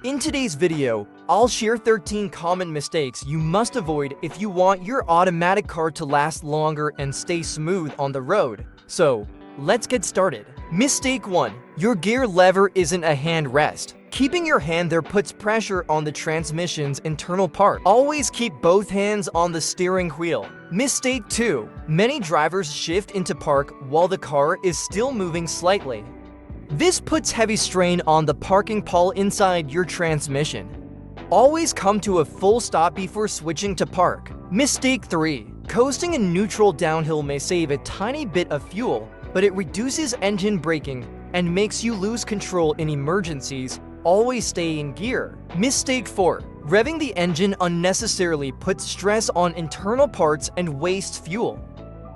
In today's video, I'll share 13 common mistakes you must avoid if you want your automatic car to last longer and stay smooth on the road. So, let's get started. Mistake 1. Your gear lever isn't a hand rest. Keeping your hand there puts pressure on the transmission's internal part. Always keep both hands on the steering wheel. Mistake 2. Many drivers shift into park while the car is still moving slightly. This puts heavy strain on the parking pole inside your transmission. Always come to a full stop before switching to park. Mistake 3. Coasting in neutral downhill may save a tiny bit of fuel, but it reduces engine braking and makes you lose control in emergencies. Always stay in gear. Mistake 4. Revving the engine unnecessarily puts stress on internal parts and wastes fuel.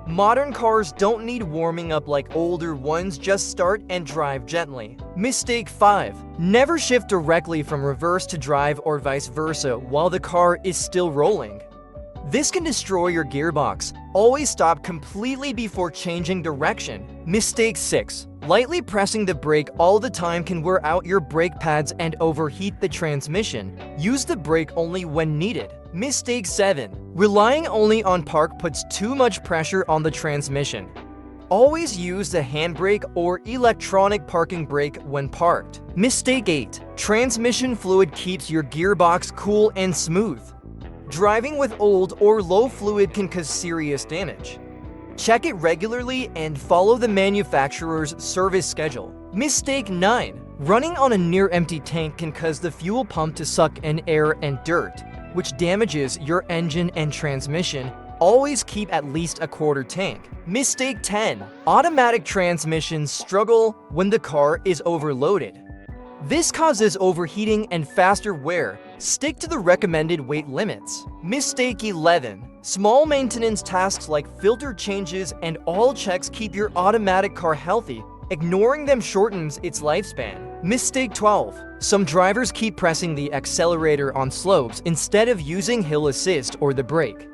Modern cars don't need warming up like older ones, just start and drive gently. Mistake 5. Never shift directly from reverse to drive or vice versa while the car is still rolling. This can destroy your gearbox. Always stop completely before changing direction. Mistake 6. Lightly pressing the brake all the time can wear out your brake pads and overheat the transmission. Use the brake only when needed. Mistake 7. Relying only on park puts too much pressure on the transmission. Always use the handbrake or electronic parking brake when parked. Mistake 8. Transmission fluid keeps your gearbox cool and smooth. Driving with old or low fluid can cause serious damage. Check it regularly and follow the manufacturer's service schedule. Mistake 9. Running on a near-empty tank can cause the fuel pump to suck in air and dirt, which damages your engine and transmission. Always keep at least a quarter tank. Mistake 10. Automatic transmissions struggle when the car is overloaded. This causes overheating and faster wear. Stick to the recommended weight limits. Mistake 11. Small maintenance tasks like filter changes and oil checks keep your automatic car healthy. Ignoring them shortens its lifespan. Mistake 12. Some drivers keep pressing the accelerator on slopes instead of using hill assist or the brake.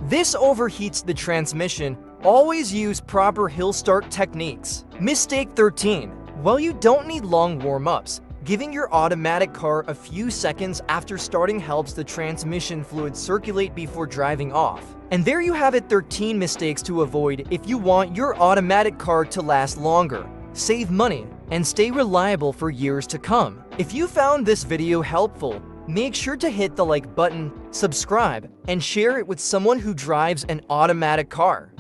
This overheats the transmission. Always use proper hill start techniques. Mistake 13. While you don't need long warm-ups, giving your automatic car a few seconds after starting helps the transmission fluid circulate before driving off. And there you have it, 13 mistakes to avoid if you want your automatic car to last longer, save money, and stay reliable for years to come. If you found this video helpful, make sure to hit the like button, subscribe, and share it with someone who drives an automatic car.